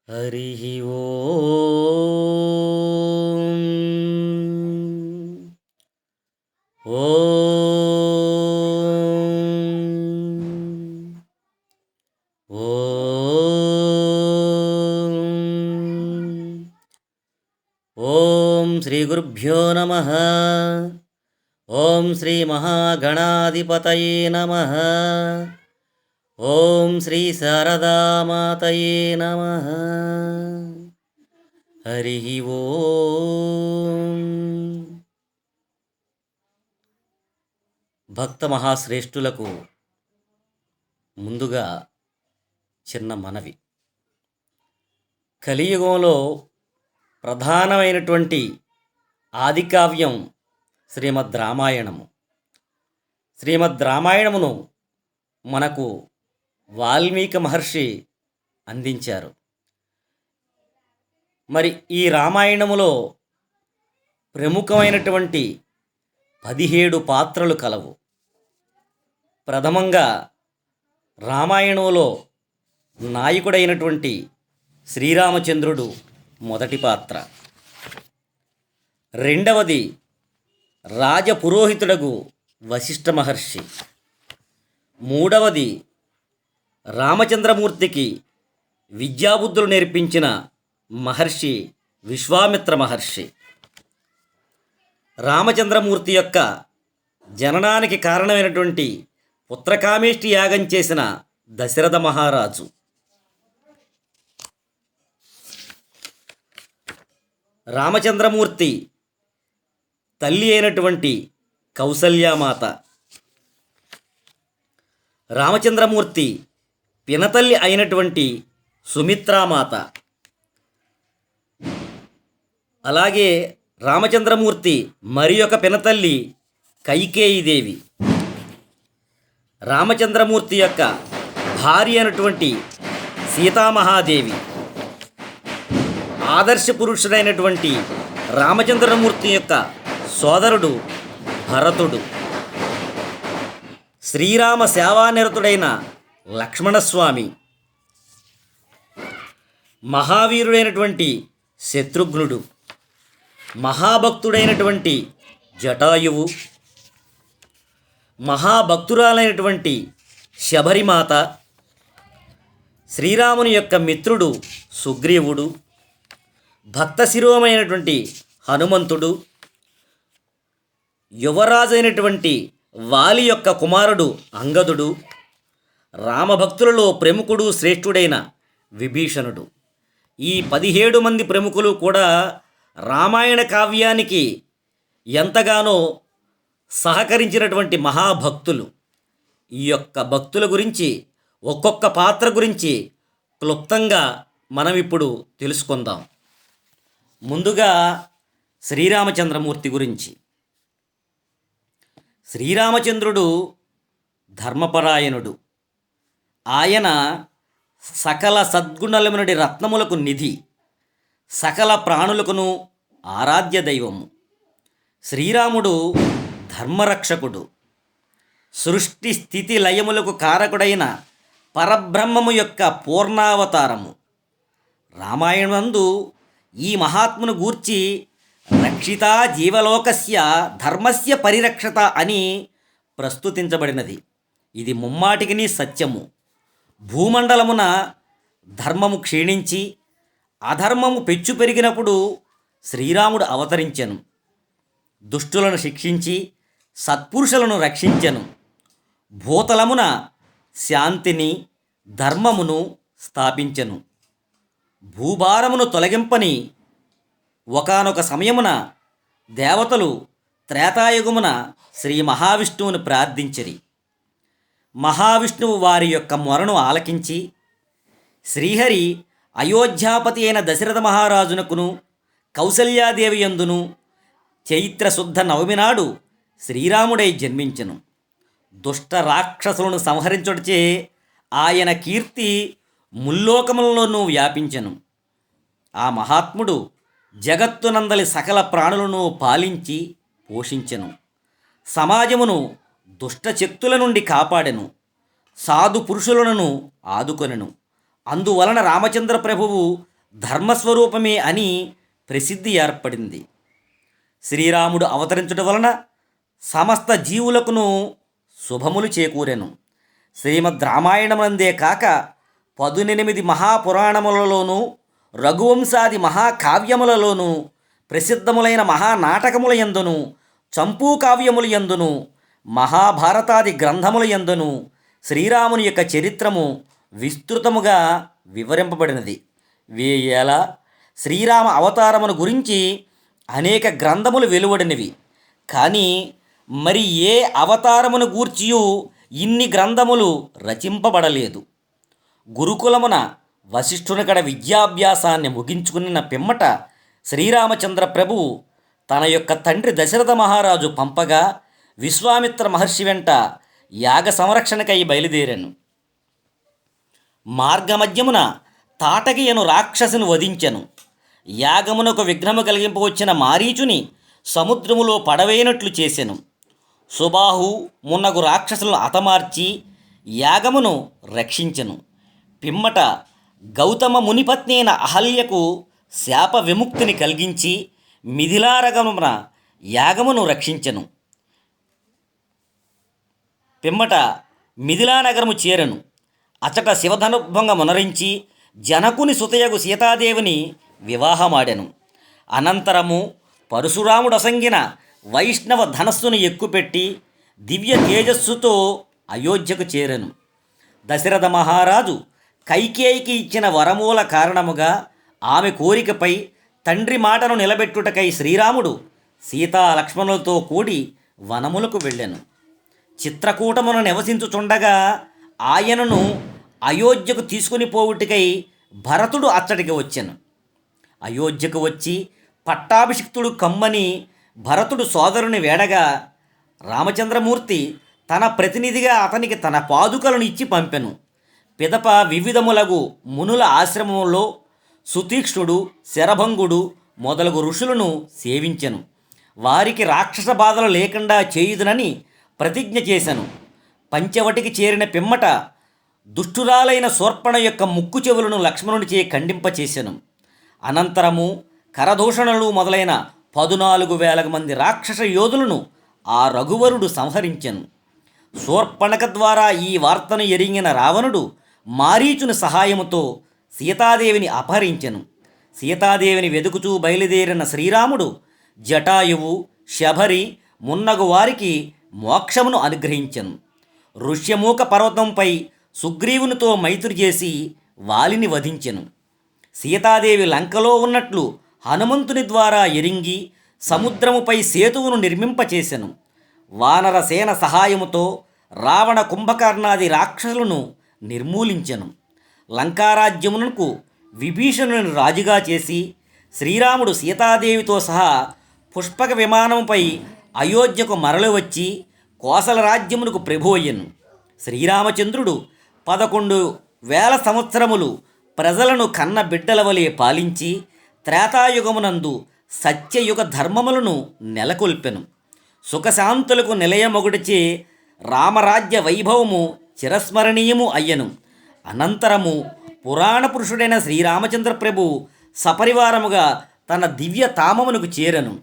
హరిః ఓం. ఓం ఓం. ఓం శ్రీ గురుభ్యో నమః. ఓం శ్రీ మహాగణాధిపతయే నమః. ఓం శ్రీ శారదామాతయే నమః. హరిః ఓం. భక్త మహాశ్రేష్ఠులకు ముందుగా చిన్న మనవి. కలియుగంలో ప్రధానమైనటువంటి ఆదికావ్యం శ్రీమద్ రామాయణము. శ్రీమద్ రామాయణమును మనకు వాల్మీకి మహర్షి అందించారు. మరి ఈ రామాయణములో ప్రముఖమైనటువంటి 17 పాత్రలు కలవు. ప్రథమంగా రామాయణంలో నాయకుడైనటువంటి శ్రీరామచంద్రుడు మొదటి పాత్ర. రెండవది రాజపురోహితుడగు వశిష్ఠ మహర్షి. మూడవది రామచంద్రమూర్తికి విద్యాబుద్ధులు నేర్పించిన మహర్షి విశ్వామిత్ర మహర్షి. రామచంద్రమూర్తి యొక్క జననానికి కారణమైనటువంటి పుత్రకామేష్టి యాగం చేసిన దశరథ మహారాజు. రామచంద్రమూర్తి తల్లి అయినటువంటి కౌసల్యామాత. రామచంద్రమూర్తి పినతల్లి అయినటువంటి సుమిత్రామాత. అలాగే రామచంద్రమూర్తి మరి ఒక పినతల్లి కైకేయీదేవి. రామచంద్రమూర్తి యొక్క భార్య అయినటువంటి సీతామహాదేవి. ఆదర్శ పురుషుడైనటువంటి రామచంద్రమూర్తి యొక్క సోదరుడు భరతుడు. శ్రీరామ సేవానిరతుడైన లక్ష్మణస్వామి. మహావీరుడైనటువంటి శత్రుఘ్నుడు. మహాభక్తుడైనటువంటి జటాయువు. మహాభక్తురాలైనటువంటి శబరిమాత. శ్రీరాముని యొక్క మిత్రుడు సుగ్రీవుడు. భక్త శిరోమైనటువంటి హనుమంతుడు. యువరాజైనటువంటి వాలి యొక్క కుమారుడు అంగదుడు. రామభక్తులలో ప్రముఖుడు శ్రేష్ఠుడైన విభీషణుడు. ఈ 17 మంది ప్రముఖులు కూడా రామాయణ కావ్యానికి ఎంతగానో సహకరించినటువంటి మహాభక్తులు. ఈ యొక్క భక్తుల గురించి ఒక్కొక్క పాత్ర గురించి క్లుప్తంగా మనం ఇప్పుడు తెలుసుకుందాం. ముందుగా శ్రీరామచంద్రమూర్తి గురించి. శ్రీరామచంద్రుడు ధర్మపరాయణుడు. ఆయన సకల సద్గుణములనుడి రత్నములకు నిధి. సకల ప్రాణులకును ఆరాధ్య దైవము. శ్రీరాముడు ధర్మరక్షకుడు. సృష్టి స్థితి లయములకు కారకుడైన పరబ్రహ్మము యొక్క పూర్ణావతారము. రామాయణమందు ఈ మహాత్మును గూర్చి రక్షితా జీవలోకస్య ధర్మస్య పరిరక్షత అని ప్రస్తుతించబడినది. ఇది ముమ్మాటికిని సత్యము. భూమండలమున ధర్మము క్షీణించి అధర్మము పెచ్చు పెరిగినప్పుడు శ్రీరాముడు అవతరించెను. దుష్టులను శిక్షించి సత్పురుషులను రక్షించెను. భూతలమున శాంతిని ధర్మమును స్థాపించెను. భూభారమును తొలగింపని ఒకానొక సమయమున దేవతలు త్రేతాయుగమున శ్రీ మహావిష్ణువును ప్రార్థించిరి. మహావిష్ణువు వారి యొక్క మొరను ఆలకించి శ్రీహరి అయోధ్యాపతి అయిన దశరథ మహారాజునకును కౌసల్యాదేవి యందును చైత్రశుద్ధ నవమి నాడు శ్రీరాముడై జన్మించెను. దుష్ట రాక్షసులను సంహరించుటచే ఆయన కీర్తి ముల్లోకములలోనూ వ్యాపించెను. ఆ మహాత్ముడు జగత్తునందలి సకల ప్రాణులను పాలించి పోషించెను. సమాజమును దుష్టశక్తుల నుండి కాపాడెను. సాధు పురుషులను ఆదుకొనెను. అందువలన రామచంద్ర ప్రభువు ధర్మస్వరూపమే అని ప్రసిద్ధి ఏర్పడింది. శ్రీరాముడు అవతరించడం వలన సమస్త జీవులకును శుభములు చేకూరెను. శ్రీమద్ రామాయణమునందే కాక 18 మహాపురాణములలోనూ రఘువంశాది మహాకావ్యములలోనూ ప్రసిద్ధములైన మహానాటకముల యందును చంపూ కావ్యముల యందును మహాభారతాది గ్రంథముల యందును శ్రీరాముని యొక్క చరిత్రము విస్తృతముగా వివరింపబడినది. వేయేల శ్రీరామ అవతారమును గురించి అనేక గ్రంథములు వెలువడినవి. కానీ మరి ఏ అవతారమును గూర్చియు ఇన్ని గ్రంథములు రచింపబడలేదు. గురుకులమున వశిష్ఠునికడ విద్యాభ్యాసాన్ని ముగించుకున్న పిమ్మట శ్రీరామచంద్ర ప్రభువు తన యొక్క తండ్రి దశరథ మహారాజు పంపగా విశ్వామిత్ర మహర్షి వెంట యాగ సంరక్షణకై బయలుదేరాను. మార్గమధ్యమున తాటకి అను రాక్షసుని వధించెను. యాగమునకు విఘ్నము కలిగింపవచ్చిన మారీచుని సముద్రములో పడవేయనట్లు చేసెను. సుబాహు మున్నగు రాక్షసులను హతమార్చి యాగమును రక్షించెను. పిమ్మట గౌతమ మునిపత్ని అయిన అహల్యకు శాప విముక్తిని కలిగించి మిథిలారగమున యాగమును రక్షించెను. పిమ్మట మిథిలానగరము చేరెను. అచట శివధనుర్భంగ మునరించి జనకుని సుతయగు సీతాదేవిని వివాహమాడెను. అనంతరము పరశురాముడు అసంగిన వైష్ణవ ధనస్సును ఎక్కుపెట్టి దివ్య తేజస్సుతో అయోధ్యకు చేరెను. దశరథ మహారాజు కైకేయికి ఇచ్చిన వరమూల కారణముగా ఆమె కోరికపై తండ్రి మాటను నిలబెట్టుటకై శ్రీరాముడు సీతా లక్ష్మణులతో కూడి వనములకు వెళ్ళెను. చిత్రకూటమును నివసించుచుండగా ఆయనను అయోధ్యకు తీసుకుని పోవుటికై భరతుడు అచ్చటికి వచ్చెను. అయోధ్యకు వచ్చి పట్టాభిషిక్తుడు కమ్మని భరతుడు సోదరుని వేడగా రామచంద్రమూర్తి తన ప్రతినిధిగా అతనికి తన పాదుకలను ఇచ్చి పంపెను. పిదప వివిధములగు మునుల ఆశ్రమంలో సుతీక్ష్ణుడు, శరభంగుడు మొదలగు ఋషులను సేవించెను. వారికి రాక్షస బాధలు లేకుండా చేయుదునని ప్రతిజ్ఞ చేశాను. పంచవటికి చేరిన పిమ్మట దుష్టురాలైన శూర్పణ యొక్క ముక్కు చెవులను లక్ష్మణునిచే ఖండింపచేసెను. అనంతరము కరదూషణలు మొదలైన 14,000 మంది రాక్షస యోధులను ఆ రఘువరుడు సంహరించెను. శూర్పణక ద్వారా ఈ వార్తను ఎరిగిన రావణుడు మారీచుని సహాయముతో సీతాదేవిని అపహరించెను. సీతాదేవిని వెదుకుచూ బయలుదేరిన శ్రీరాముడు జటాయువు, శబరి మున్నగు వారికి మోక్షమును అనుగ్రహించెను. ఋష్యమూక పర్వతంపై సుగ్రీవునితో మైత్రి చేసి వాలిని వధించెను. సీతాదేవి లంకలో ఉన్నట్లు హనుమంతుని ద్వారా ఎరింగి సముద్రముపై సేతువును నిర్మింపచేసెను. వానర సేన సహాయముతో రావణ కుంభకర్ణాది రాక్షసులను నిర్మూలించెను. లంకారాజ్యమునకు విభీషణుని రాజుగా చేసి శ్రీరాముడు సీతాదేవితో సహా పుష్పక విమానంపై అయోధ్యకు మరలి వచ్చి కోసల రాజ్యమునకు ప్రభు అయ్యెను. శ్రీరామచంద్రుడు 11,000 సంవత్సరములు ప్రజలను కన్న బిడ్డల వలె పాలించి త్రేతాయుగమునందు సత్యయుగ ధర్మములను నెలకొల్పెను. సుఖశాంతులకు నిలయమొగుడిచే రామరాజ్య వైభవము చిరస్మరణీయము అయ్యను. అనంతరము పురాణ పురుషుడైన శ్రీరామచంద్ర ప్రభు సపరివారముగా తన దివ్య తామమునకు చేరను.